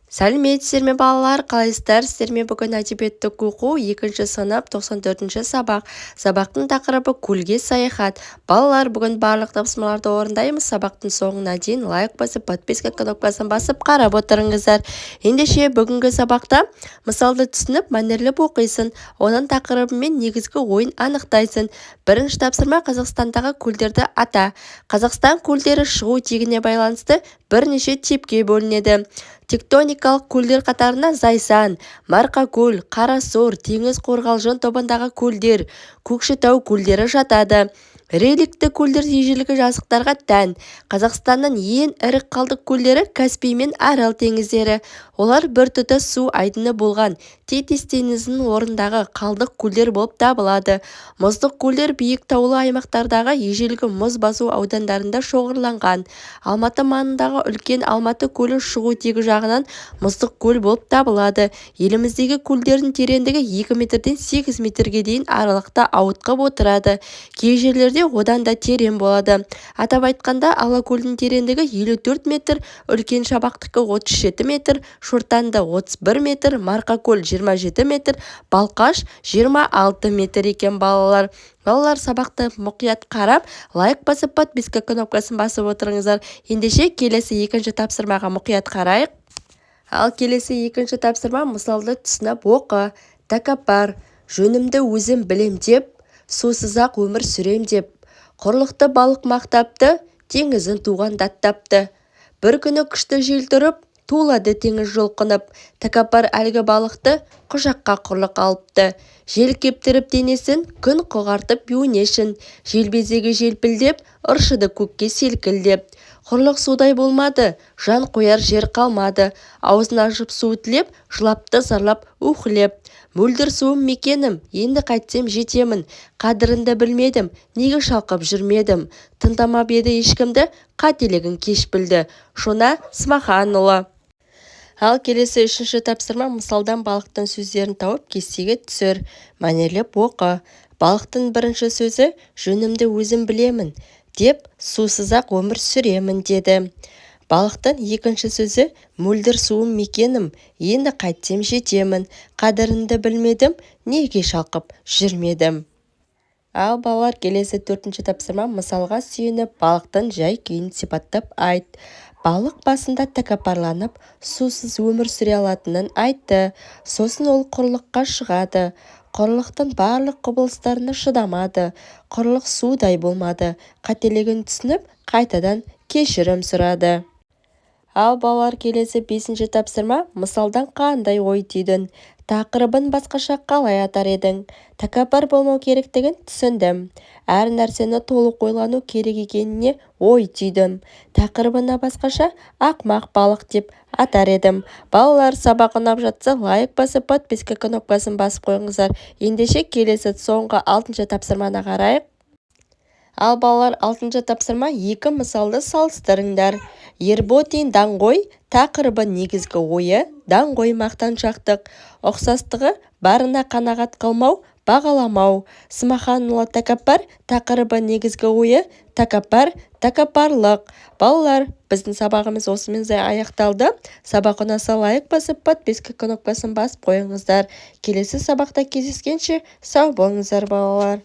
Сәлеметсіздер ме балалар, қалайсыздар? Сіздермен бүгін әдебиеттік оқу 2 сынып 94 сабақ. Сабақтың тақырыбы көлге саяхат. Балалар, бүгін барлық тапсырмаларды орындаймыз. Сабақтың соңына дейін лайк басып, подписка кнопкасын басып қарап отырыңыздар. Ендеше бүгінгі сабақта мысалды түсініп, мәнерлеп оқисың. Оның тақырыбы мен негізгі ойын анықтайсың. Бірінші тапсырма Қазақстандағы көлдерді ата. Қазақстан көлдері шығу тегіне байланысты бірнеше типке бөлінеді. Тектоникалық көлдер қатарына Зайсан, Марқакөл, Қарасор, Теңіз Қорғалжын тобындағы көлдер, Көкшетау көлдері жатады. Реликті көлдер ежелгі жазықтарға тән. Қазақстанның ең ірі қалдық көлдері Каспий мен Арал теңіздері. Олар бір тұтас су айдыны болған Тетис теңізінің орындағы қалдық көлдер болып табылады. Мұздық көлдер биік таулы аймақтардағы ежелгі мұз басу аудандарында шоғырланған. Алматы маңындағы үлкен Алматы көлі шығу тегі жағынан мұздық көл болып табылады. Еліміздегі көлдердің тереңдігі 2 метрден 8 метрге дейін аралықта ауытқып отырады. Кей жерлерде одан да терең болады. Атап айтқанда, Алакөлдің тереңдігі 54 метр, Үлкен Шабақтікі 37 метр, Шортанды 31 метр, Марқакөл 27 метр, Балқаш 26 метр екен балалар. Балалар, сабақты мұқият қарап, лайк басып, подписка кнопкасын басып отырыңыздар. Ендеше келесі екінші тапсырмаға мұқият қарайық. Ал келесі екінші тапсырма мысалды түсініп оқы. Тәкаппар, жөнімді өзім білем деп, сусыз-ақ өмір сүрем деп, құрлықты балық мақтапты, теңізін туған даттапты. Бір күні күшті жел тұрып, тулады теңіз жұлқынып, тәкаппар әлгі балықты құшаққа құрлық алыпты. Жел кептіріп денесін, күн қоғартып өңешін, желбезегі желпілдеп, ыршыды көкке селкілдеп. Құрлық судай болмады, жан қояр жер қалмады, аузын ашып су тілеп, жылапты зарлап ухлеп. Мөлдір суым мекенім, енді қайтсем жетемін, қадірінді білмедім, неге шалқып жүрмедім. Тыңдамап еді ешкімді, қателігін кеш білді. Шона Смаханұлы. Ал келесі үшінші тапсырма мысалдан балықтың сөздерін тауып кестеге түсір. Мәнерлеп оқы. Балықтың бірінші сөзі жөнімді өзім білемін деп, сусыз-ақ өмір сүремін деді. Балықтың екінші сөзі мөлдір суым мекенім, енді қайтсем жетемін, қадірінді білмедім, неге шалқып жүрмедім. Ал балалар, келесі төртінші тапсырма мысалға сүйеніп балықтың жай күйін сипаттап айт. Балық басында тәкаппарланып, сусыз өмір сүре алатынын айтты. Сосын ол құрлыққа шығады. Құрлықтың барлық құбылыстарына шыдамады. Құрлық судай болмады. Қателігін түсініп, қайтадан кешірім сұрады. Ал балалар, келесі бесінші тапсырма мысалдан қандай ой түйдің? Тақырыбын басқаша қалай атар едің? Тәкаппар болмау керектігін түсіндім. Әр нәрсені толық ойлану керек екеніне ой түйдім. Тақырыбына басқаша ақымақ балық деп атар едім. Балалар, сабақ ұнап жатса лайк басып, подписка кнопкасын басып қойыңыздар. Ендеше келесі соңғы 6-шы тапсырманы қарайық. Ал балалар, 6-шы тапсырма екі мысалды салыстырыңдар. Ерботин даңғой, тақырыбы негізгі ойы, даңғой мақтаншақтық, ұқсастығы барына қанағат қылмау, бағаламау. Смаханұлы тәкаппар, тақырыбы негізгі ойы, тәкаппар, тәкаппарлық. Балалар, біздің сабағымыз осымен аяқталды. Сабақ ұнаса лайк басып, подписка кнопкасын басып қойыңыздар. Келесі сабақта кездескенше сау болыңыздар балалар.